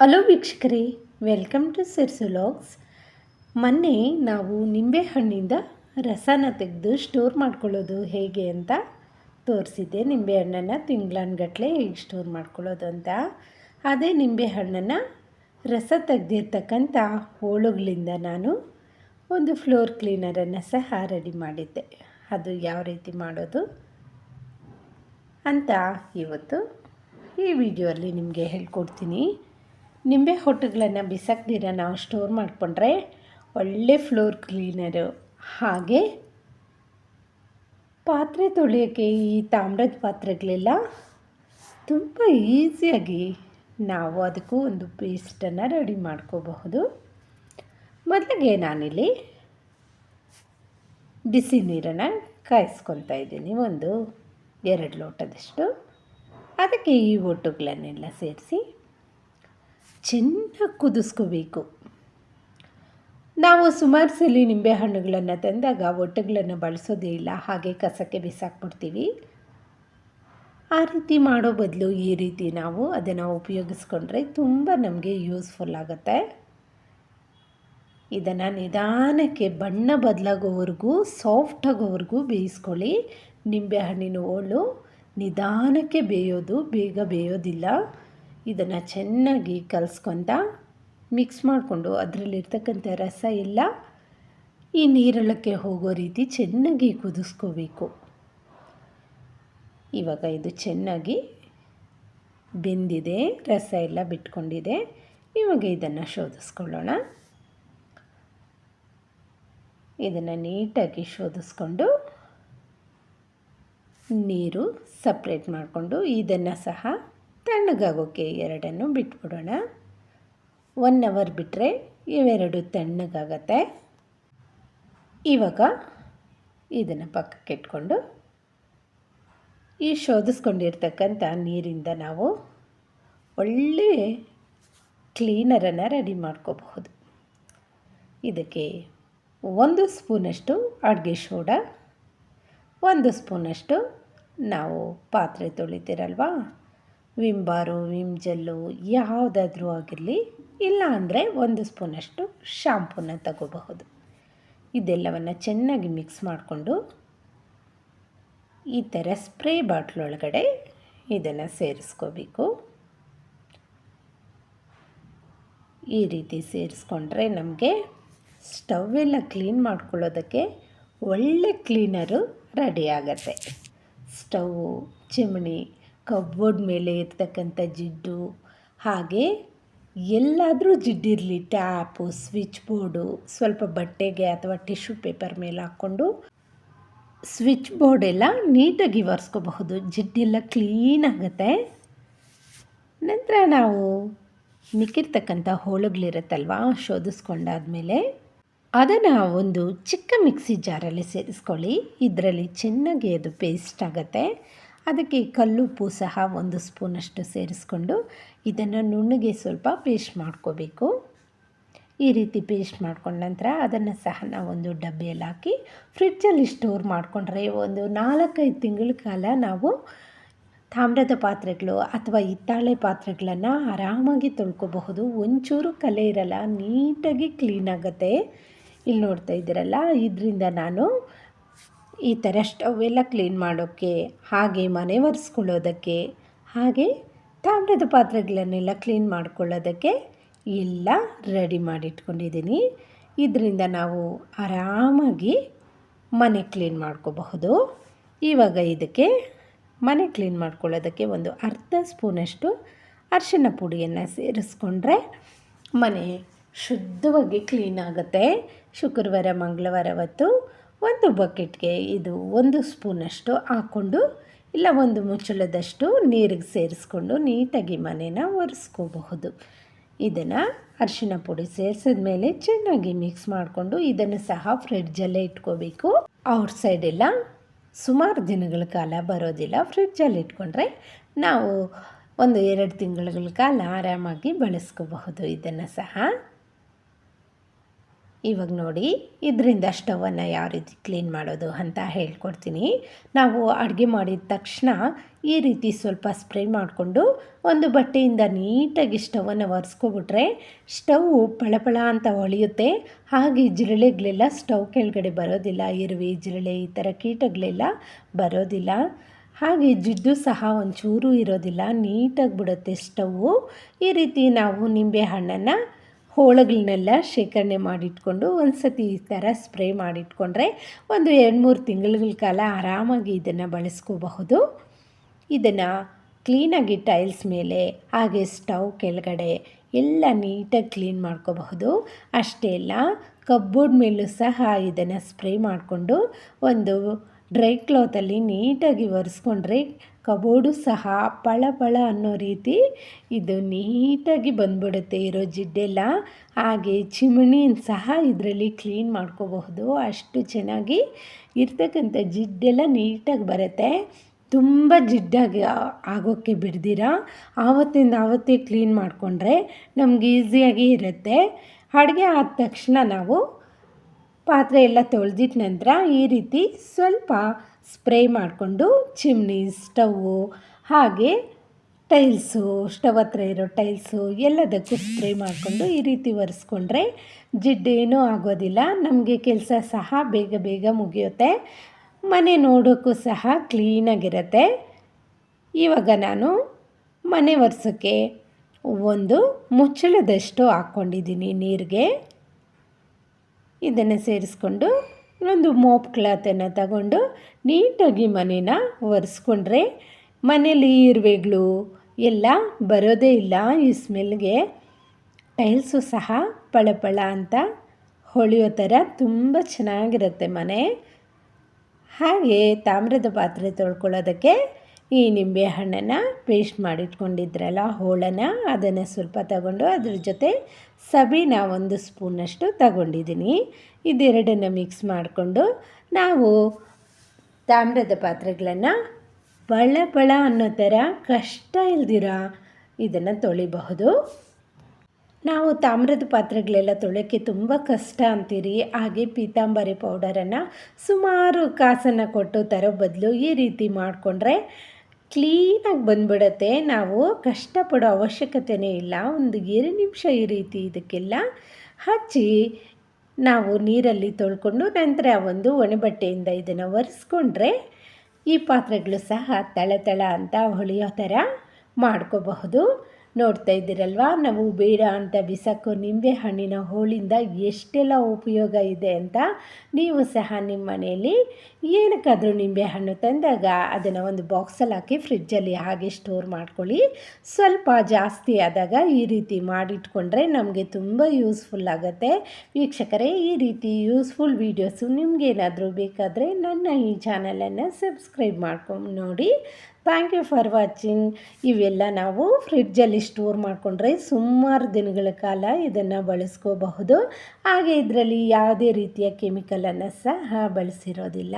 Hello ವೀಕ್ಷಕರೇ, welcome to ಸಿರ್ಸು vlogs. ಮೊನ್ನೆ ನಾವು ನಿಂಬೆಹಣ್ಣಿಂದ ರಸನ ತೆಗೆದು ಸ್ಟೋರ್ ಮಾಡ್ಕೊಳ್ಳೋದು ಹೇಗೆ ಅಂತ ತೋರಿಸಿದ್ದೆ. ನಿಂಬೆಹಣ್ಣನ್ನು ತಿಂಗಳನ್ಗಟ್ಟಲೆ ಹೇಗೆ ಸ್ಟೋರ್ ಮಾಡ್ಕೊಳ್ಳೋದು ಅಂತ. ಅದೇ ನಿಂಬೆಹಣ್ಣನ್ನು ರಸ ತೆಗೆದಿರ್ತಕ್ಕಂಥ ಹೋಳುಗಳಿಂದ ನಾನು ಒಂದು ಫ್ಲೋರ್ ಕ್ಲೀನರನ್ನು ಸಹ ರೆಡಿ ಮಾಡಿದ್ದೆ. ಅದು ಯಾವ ರೀತಿ ಮಾಡೋದು ಅಂತ ಇವತ್ತು ಈ ವಿಡಿಯೋಲ್ಲಿ ನಿಮಗೆ ಹೇಳ್ಕೊಡ್ತೀನಿ. ನಿಂಬೆ ಹೊಟ್ಟುಗಳನ್ನು ಬಿಸಾಕ್ದಿರ ನಾವು ಸ್ಟೋರ್ ಮಾಡಿಕೊಂಡ್ರೆ ಒಳ್ಳೆ ಫ್ಲೋರ್ ಕ್ಲೀನರು. ಹಾಗೆ ಪಾತ್ರೆ ತೊಳೆಯೋಕ್ಕೆ ಈ ತಾಮ್ರದ ಪಾತ್ರೆಗಳೆಲ್ಲ ತುಂಬ ಈಸಿಯಾಗಿ ನಾವು ಅದಕ್ಕೂ ಒಂದು ಪೇಸ್ಟನ್ನು ರೆಡಿ ಮಾಡ್ಕೋಬಹುದು. ಮೊದಲಿಗೆ ನಾನಿಲ್ಲಿ ಬಿಸಿ ನೀರನ್ನು ಕಾಯಿಸ್ಕೊತಾ ಇದ್ದೀನಿ, 1-2 ಲೋಟದಷ್ಟು. ಅದಕ್ಕೆ ಈ ಹೊಟ್ಟುಗಳನ್ನೆಲ್ಲ ಸೇರಿಸಿ ಚೆನ್ನಾಗಿ ಕುದಿಸ್ಕೋಬೇಕು. ನಾವು ಸುಮಾರು ಸಲ ನಿಂಬೆಹಣ್ಣುಗಳನ್ನು ತಂದಾಗ ಹೊಟ್ಟುಗಳನ್ನು ಬಳಸೋದೇ ಇಲ್ಲ, ಹಾಗೆ ಕಸಕ್ಕೆ ಬಿಸಾಕ್ಬಿಡ್ತೀವಿ. ಆ ರೀತಿ ಮಾಡೋ ಬದಲು ಈ ರೀತಿ ನಾವು ಅದನ್ನು ಉಪಯೋಗಿಸ್ಕೊಂಡ್ರೆ ತುಂಬ ನಮಗೆ ಯೂಸ್ಫುಲ್ ಆಗುತ್ತೆ. ಇದನ್ನು ನಿಧಾನಕ್ಕೆ ಬಣ್ಣ ಬದಲಾಗೋವರೆಗೂ, ಸಾಫ್ಟ್ ಆಗೋವರೆಗೂ ಬೇಯಿಸ್ಕೊಳ್ಳಿ. ನಿಂಬೆಹಣ್ಣಿನ ಹೋಳು ನಿಧಾನಕ್ಕೆ ಬೇಯೋದು, ಬೇಗ ಬೇಯೋದಿಲ್ಲ. ಇದನ್ನು ಚೆನ್ನಾಗಿ ಕಲಸ್ಕೊತ ಮಿಕ್ಸ್ ಮಾಡಿಕೊಂಡು ಅದರಲ್ಲಿರ್ತಕ್ಕಂಥ ರಸ ಎಲ್ಲ ಈ ನೀರಳಕ್ಕೆ ಹೋಗೋ ರೀತಿ ಚೆನ್ನಾಗಿ ಕುದಿಸ್ಕೋಬೇಕು. ಇವಾಗ ಇದು ಚೆನ್ನಾಗಿ ಬೆಂದಿದೆ, ರಸ ಎಲ್ಲ ಬಿಟ್ಕೊಂಡಿದೆ. ಇವಾಗ ಇದನ್ನು ಶೋಧಿಸ್ಕೊಳ್ಳೋಣ. ಇದನ್ನು ನೀಟಾಗಿ ಶೋಧಿಸ್ಕೊಂಡು ನೀರು ಸಪ್ರೇಟ್ ಮಾಡಿಕೊಂಡು ಇದನ್ನು ಸಹ ತಣ್ಣಗಾಗೋಕ್ಕೆ ಎರಡನ್ನು ಬಿಟ್ಬಿಡೋಣ. 1 ಅವರ್ ಬಿಟ್ಟರೆ ಇವೆರಡು ತಣ್ಣಗಾಗತ್ತೆ. ಇವಾಗ ಇದನ್ನು ಪಕ್ಕಕ್ಕೆ ಇಟ್ಕೊಂಡು ಈ ಶೋಧಿಸ್ಕೊಂಡಿರ್ತಕ್ಕಂಥ ನೀರಿಂದ ನಾವು ಒಳ್ಳೆ ಕ್ಲೀನರನ್ನು ರೆಡಿ ಮಾಡ್ಕೋಬಹುದು. ಇದಕ್ಕೆ 1 ಸ್ಪೂನಷ್ಟು ಅಡುಗೆ ಸೋಡಾ, 1 ಸ್ಪೂನಷ್ಟು ನಾವು ಪಾತ್ರೆ ತೊಳಿತೀರಲ್ವ, ವಿಮ್ ಬಾರು, ವಿಮ್ ಜೆಲ್ಲು ಯಾವುದಾದ್ರೂ ಆಗಿರಲಿ, ಇಲ್ಲ ಅಂದರೆ 1 ಸ್ಪೂನಷ್ಟು ಶಾಂಪೂನ ತಗೋಬಹುದು. ಇದೆಲ್ಲವನ್ನು ಚೆನ್ನಾಗಿ ಮಿಕ್ಸ್ ಮಾಡಿಕೊಂಡು ಈ ಥರ ಸ್ಪ್ರೇ ಬಾಟ್ಲೊಳಗಡೆ ಇದನ್ನು ಸೇರಿಸ್ಕೋಬೇಕು. ಈ ರೀತಿ ಸೇರಿಸ್ಕೊಂಡ್ರೆ ನಮಗೆ ಸ್ಟವ್ ಎಲ್ಲ ಕ್ಲೀನ್ ಮಾಡ್ಕೊಳ್ಳೋದಕ್ಕೆ ಒಳ್ಳೆ ಕ್ಲೀನರು ರೆಡಿ ಆಗುತ್ತೆ. ಸ್ಟವ್ವು, ಚಿಮಣಿ, ಕಬೋರ್ಡ್ ಮೇಲೆ ಇರ್ತಕ್ಕಂಥ ಜಿಡ್ಡು, ಹಾಗೆ ಎಲ್ಲಾದರೂ ಜಿಡ್ಡಿರಲಿ, ಟ್ಯಾಪು, ಸ್ವಿಚ್ ಬೋರ್ಡು, ಸ್ವಲ್ಪ ಬಟ್ಟೆಗೆ ಅಥವಾ ಟಿಶ್ಯೂ ಪೇಪರ್ ಮೇಲೆ ಹಾಕ್ಕೊಂಡು ಸ್ವಿಚ್ ಬೋರ್ಡೆಲ್ಲ ನೀಟಾಗಿ ಒರೆಸ್ಕೋಬಹುದು. ಜಿಡ್ಡೆಲ್ಲ ಕ್ಲೀನ್ ಆಗುತ್ತೆ. ನಂತರ ನಾವು ಮಿಕ್ಕಿರ್ತಕ್ಕಂಥ ಹೋಳುಗಳಿರುತ್ತಲ್ವ, ಶೋಧಿಸ್ಕೊಂಡಾದಮೇಲೆ ಅದನ್ನು ಒಂದು ಚಿಕ್ಕ ಮಿಕ್ಸಿ ಜಾರಲ್ಲಿ ಸೇರಿಸ್ಕೊಳ್ಳಿ. ಇದರಲ್ಲಿ ಚೆನ್ನಾಗಿ ಅದು ಪೇಸ್ಟ್ ಆಗುತ್ತೆ. ಅದಕ್ಕೆ ಕಲ್ಲುಪ್ಪು ಸಹ 1 ಸ್ಪೂನಷ್ಟು ಸೇರಿಸ್ಕೊಂಡು ಇದನ್ನು ನುಣ್ಣಗೆ ಸ್ವಲ್ಪ ಪೇಸ್ಟ್ ಮಾಡ್ಕೋಬೇಕು. ಈ ರೀತಿ ಪೇಸ್ಟ್ ಮಾಡ್ಕೊಂಡ ನಂತರ ಅದನ್ನು ಸಹ ನಾವೊಂದು ಡಬ್ಬಿಯಲ್ಲಿ ಹಾಕಿ ಫ್ರಿಡ್ಜಲ್ಲಿ ಸ್ಟೋರ್ ಮಾಡಿಕೊಂಡ್ರೆ 4-5 ತಿಂಗಳ ಕಾಲ ನಾವು ತಾಮ್ರದ ಪಾತ್ರೆಗಳು ಅಥವಾ ಹಿತ್ತಾಳೆ ಪಾತ್ರೆಗಳನ್ನು ಆರಾಮಾಗಿ ತೊಳ್ಕೊಬಹುದು. ಒಂಚೂರು ಕಲೆ ಇರಲ್ಲ, ನೀಟಾಗಿ ಕ್ಲೀನ್ ಆಗುತ್ತೆ. ಇಲ್ಲಿ ನೋಡ್ತಾ ಇದ್ದೀರಲ್ಲ, ಇದರಿಂದ ನಾನು ಈ ಥರ ಸ್ಟವ್ ಎಲ್ಲ ಕ್ಲೀನ್ ಮಾಡೋಕ್ಕೆ, ಹಾಗೆ ಮನೆ ಒರೆಸ್ಕೊಳ್ಳೋದಕ್ಕೆ, ಹಾಗೆ ತಾಮ್ರದ ಪಾತ್ರೆಗಳನ್ನೆಲ್ಲ ಕ್ಲೀನ್ ಮಾಡ್ಕೊಳ್ಳೋದಕ್ಕೆ ಎಲ್ಲ ರೆಡಿ ಮಾಡಿಟ್ಕೊಂಡಿದ್ದೀನಿ. ಇದರಿಂದ ನಾವು ಆರಾಮಾಗಿ ಮನೆ ಕ್ಲೀನ್ ಮಾಡ್ಕೋಬಹುದು. ಇವಾಗ ಇದಕ್ಕೆ ಮನೆ ಕ್ಲೀನ್ ಮಾಡ್ಕೊಳ್ಳೋದಕ್ಕೆ 1/2 ಸ್ಪೂನಷ್ಟು ಅರಿಶಿನ ಪುಡಿಯನ್ನು ಸೇರಿಸ್ಕೊಂಡ್ರೆ ಮನೆ ಶುದ್ಧವಾಗಿ ಕ್ಲೀನ್ ಆಗುತ್ತೆ. ಶುಕ್ರವಾರ, ಮಂಗಳವಾರ ಹೊತ್ತು 1 ಬಕೆಟ್ಗೆ ಇದು 1 ಸ್ಪೂನಷ್ಟು ಹಾಕ್ಕೊಂಡು, ಇಲ್ಲ 1 ಮುಚ್ಚಳದಷ್ಟು ನೀರಿಗೆ ಸೇರಿಸ್ಕೊಂಡು ನೀಟಾಗಿ ಮನೇನ ಒರೆಸ್ಕೋಬಹುದು. ಇದನ್ನು ಅರಿಶಿನ ಪುಡಿ ಸೇರಿಸಿದ ಮೇಲೆ ಚೆನ್ನಾಗಿ ಮಿಕ್ಸ್ ಮಾಡಿಕೊಂಡು ಇದನ್ನು ಸಹ ಫ್ರಿಡ್ಜಲ್ಲೇ ಇಟ್ಕೋಬೇಕು. ಔಟ್ಸೈಡ್ ಎಲ್ಲ ಸುಮಾರು ದಿನಗಳ ಕಾಲ ಬರೋದಿಲ್ಲ. ಫ್ರಿಡ್ಜಲ್ಲಿ ಇಟ್ಕೊಂಡ್ರೆ ನಾವು 1-2 ತಿಂಗಳ ಕಾಲ ಆರಾಮಾಗಿ ಬಳಸ್ಕೋಬಹುದು. ಇದನ್ನು ಸಹ ಇವಾಗ ನೋಡಿ ಇದರಿಂದ ಸ್ಟವನ್ನು ಯಾವ ರೀತಿ ಕ್ಲೀನ್ ಮಾಡೋದು ಅಂತ ಹೇಳ್ಕೊಡ್ತೀನಿ. ನಾವು ಅಡುಗೆ ಮಾಡಿದ ತಕ್ಷಣ ಈ ರೀತಿ ಸ್ವಲ್ಪ ಸ್ಪ್ರೇ ಮಾಡಿಕೊಂಡು ಒಂದು ಬಟ್ಟೆಯಿಂದ ನೀಟಾಗಿ ಸ್ಟವನ್ನು ಒರೆಸ್ಕೊಬಿಟ್ರೆ ಸ್ಟವ್ವು ಪಳಪಳ ಅಂತ ಹೊಳೆಯುತ್ತೆ. ಹಾಗೆ ಜಿರಳೆಗಳೆಲ್ಲ ಸ್ಟವ್ ಕೆಳಗಡೆ ಬರೋದಿಲ್ಲ. ಇರುವೆ, ಜಿರಳೆ ಈ ಥರ ಕೀಟಗಳೆಲ್ಲ ಬರೋದಿಲ್ಲ. ಹಾಗೆ ಜಿಡ್ಡು ಸಹ ಒಂಚೂರು ಇರೋದಿಲ್ಲ, ನೀಟಾಗಿ ಬಿಡುತ್ತೆ ಸ್ಟವ್ವು. ಈ ರೀತಿ ನಾವು ನಿಂಬೆಹಣ್ಣನ್ನು ಹೋಳುಗಳನ್ನೆಲ್ಲ ಶೇಖರಣೆ ಮಾಡಿಟ್ಕೊಂಡು ಒಂದು ಸತಿ ಈ ಥರ ಸ್ಪ್ರೇ ಮಾಡಿಟ್ಕೊಂಡ್ರೆ ಒಂದು 2-3 ತಿಂಗಳ ಕಾಲ ಆರಾಮಾಗಿ ಇದನ್ನು ಬಳಸ್ಕೋಬಹುದು. ಇದನ್ನು ಕ್ಲೀನಾಗಿ ಟೈಲ್ಸ್ ಮೇಲೆ ಹಾಗೆ ಸ್ಟವ್ ಕೆಳಗಡೆ ಎಲ್ಲ ನೀಟಾಗಿ ಕ್ಲೀನ್ ಮಾಡ್ಕೋಬಹುದು. ಅಷ್ಟೇ ಅಲ್ಲ, ಕಬ್ಬೋರ್ಡ್ ಮೇಲೂ ಸಹ ಇದನ್ನು ಸ್ಪ್ರೇ ಮಾಡಿಕೊಂಡು ಒಂದು ಡ್ರೈ ಕ್ಲಾತಲ್ಲಿ ನೀಟಾಗಿ ಒರೆಸ್ಕೊಂಡ್ರೆ ಕಬೋರ್ಡು ಸಹ ಪಳ ಪಳ ಅನ್ನೋ ರೀತಿ ಇದು ನೀಟಾಗಿ ಬಂದ್ಬಿಡುತ್ತೆ ಇರೋ ಜಿಡ್ಡೆಲ್ಲ. ಹಾಗೆ ಚಿಮಣಿನ ಸಹ ಇದರಲ್ಲಿ ಕ್ಲೀನ್ ಮಾಡ್ಕೋಬಹುದು. ಅಷ್ಟು ಚೆನ್ನಾಗಿ ಇರ್ತಕ್ಕಂಥ ಜಿಡ್ಡೆಲ್ಲ ನೀಟಾಗಿ ಬರುತ್ತೆ. ತುಂಬ ಜಿಡ್ಡಾಗಿ ಆಗೋಕ್ಕೆ ಬಿಡ್ದಿರ ಆವತ್ತಿಂದ ಆವತ್ತೇ ಕ್ಲೀನ್ ಮಾಡಿಕೊಂಡ್ರೆ ನಮ್ಗೆ ಈಸಿಯಾಗಿ ಇರುತ್ತೆ. ಅಡುಗೆ ಆದ ತಕ್ಷಣ ನಾವು ಪಾತ್ರೆ ಎಲ್ಲ ತೊಳೆದಿಟ್ಟ ನಂತರ ಈ ರೀತಿ ಸ್ವಲ್ಪ ಸ್ಪ್ರೇ ಮಾಡಿಕೊಂಡು ಚಿಮ್ನಿ, ಸ್ಟವ್ವು ಹಾಗೆ ಟೈಲ್ಸು, ಸ್ಟವ್ ಹತ್ರ ಇರೋ ಟೈಲ್ಸು ಎಲ್ಲದಕ್ಕೂ ಸ್ಪ್ರೇ ಮಾಡಿಕೊಂಡು ಈ ರೀತಿ ಒರೆಸ್ಕೊಂಡ್ರೆ ಜಿಡ್ಡೇನೂ ಆಗೋದಿಲ್ಲ. ನಮಗೆ ಕೆಲಸ ಸಹ ಬೇಗ ಬೇಗ ಮುಗಿಯುತ್ತೆ. ಮನೆ ನೋಡೋಕ್ಕೂ ಸಹ ಕ್ಲೀನಾಗಿರುತ್ತೆ. ಇವಾಗ ನಾನು ಮನೆ ಒರೆಸೋಕ್ಕೆ ಒಂದು ಮುಚ್ಚಳದಷ್ಟು ಹಾಕ್ಕೊಂಡಿದ್ದೀನಿ ನೀರಿಗೆ. ಇದನ್ನು ಸೇರಿಸ್ಕೊಂಡು ಒಂದು ಮೋಪ್ ಕ್ಲಾತನ್ನು ತಗೊಂಡು ನೀಟಾಗಿ ಮನೇನ ಒರೆಸ್ಕೊಂಡ್ರೆ ಮನೇಲಿ ಇರುವೆಗಳು ಎಲ್ಲ ಬರೋದೇ ಇಲ್ಲ. ಈ ಸ್ಮೆಲ್ಗೆ ಟೈಲ್ಸು ಸಹ ಪಳಪಳ ಅಂತ ಹೊಳೆಯೋ ಥರ ತುಂಬ ಚೆನ್ನಾಗಿರುತ್ತೆ ಮನೆ. ಹಾಗೆ ತಾಮ್ರದ ಪಾತ್ರೆ ತೊಳ್ಕೊಳ್ಳೋದಕ್ಕೆ ಈ ನಿಂಬೆಹಣ್ಣನ್ನು ಪೇಸ್ಟ್ ಮಾಡಿಟ್ಕೊಂಡಿದ್ರಲ್ಲ ಹೋಳನ್ನು, ಅದನ್ನು ಸ್ವಲ್ಪ ತಗೊಂಡು ಅದ್ರ ಜೊತೆ ಸಬೀನ 1 ಸ್ಪೂನಷ್ಟು ತಗೊಂಡಿದ್ದೀನಿ. ಇದೆರಡನ್ನು ಮಿಕ್ಸ್ ಮಾಡಿಕೊಂಡು ನಾವು ತಾಮ್ರದ ಪಾತ್ರೆಗಳನ್ನು ಬಳ ಬಳ ಅನ್ನೋ ಥರ ಕಷ್ಟ ಇಲ್ದಿರ ಇದನ್ನು ತೊಳಿಬಹುದು. ನಾವು ತಾಮ್ರದ ಪಾತ್ರೆಗಳೆಲ್ಲ ತೊಳೆಯೋಕ್ಕೆ ತುಂಬ ಕಷ್ಟ ಅಂತೀರಿ. ಹಾಗೆ ಪೀತಾಂಬರಿ ಪೌಡರನ್ನು ಸುಮಾರು ಕಾಸನ್ನು ಕೊಟ್ಟು ತರೋ ಬದಲು ಈ ರೀತಿ ಮಾಡಿಕೊಂಡ್ರೆ ಕ್ಲೀನಾಗಿ ಬಂದ್ಬಿಡುತ್ತೆ. ನಾವು ಕಷ್ಟಪಡೋ ಅವಶ್ಯಕತೆಯೇ ಇಲ್ಲ. ಒಂದು 2 ನಿಮಿಷ ಈ ರೀತಿ ಇದಕ್ಕೆಲ್ಲ ಹಚ್ಚಿ ನಾವು ನೀರಲ್ಲಿ ತೊಳ್ಕೊಂಡು ನಂತರ ಒಂದು ಒಣಬಟ್ಟೆಯಿಂದ ಇದನ್ನು ಒರೆಸ್ಕೊಂಡ್ರೆ ಈ ಪಾತ್ರೆಗಳು ಸಹ ತಳ ಅಂತ ಹೊಳೆಯೋ ಥರ ಮಾಡ್ಕೋಬಹುದು. ನೋಡ್ತಾ ಇದ್ದೀರಲ್ವ, ನಾವು ಬೇಡ ಅಂತ ಬಿಸಾಕೋ ನಿಂಬೆಹಣ್ಣಿನ ಹೋಳಿಂದ ಎಷ್ಟೆಲ್ಲ ಉಪಯೋಗ ಇದೆ ಅಂತ. ನೀವು ಸಹ ನಿಮ್ಮ ಮನೆಯಲ್ಲಿ ಏನಕ್ಕಾದರೂ ನಿಂಬೆಹಣ್ಣು ತಂದಾಗ ಅದನ್ನು ಒಂದು ಬಾಕ್ಸಲ್ಲಿ ಹಾಕಿ ಫ್ರಿಡ್ಜಲ್ಲಿ ಹಾಗೆ ಸ್ಟೋರ್ ಮಾಡ್ಕೊಳ್ಳಿ. ಸ್ವಲ್ಪ ಜಾಸ್ತಿ ಆದಾಗ ಈ ರೀತಿ ಮಾಡಿಟ್ಕೊಂಡ್ರೆ ನಮಗೆ ತುಂಬ ಯೂಸ್ಫುಲ್ ಆಗುತ್ತೆ. ವೀಕ್ಷಕರೇ, ಈ ರೀತಿ ಯೂಸ್ಫುಲ್ ವೀಡಿಯೋಸು ನಿಮಗೇನಾದರೂ ಬೇಕಾದರೆ ನನ್ನ ಈ ಚಾನಲನ್ನು ಸಬ್ಸ್ಕ್ರೈಬ್ ಮಾಡ್ಕೊಂಡು ನೋಡಿ. Thank you for watching. ಇವೆಲ್ಲ ನಾವು ಫ್ರಿಡ್ಜಲ್ಲಿ ಸ್ಟೋರ್ ಮಾಡಿಕೊಂಡ್ರೆ ಸುಮಾರು ದಿನಗಳ ಕಾಲ ಇದನ್ನು ಬಳಸ್ಕೋಬಹುದು. ಹಾಗೆ ಇದರಲ್ಲಿ ಯಾವುದೇ ರೀತಿಯ ಕೆಮಿಕಲನ್ನು ಸಹ ಬಳಸಿರೋದಿಲ್ಲ.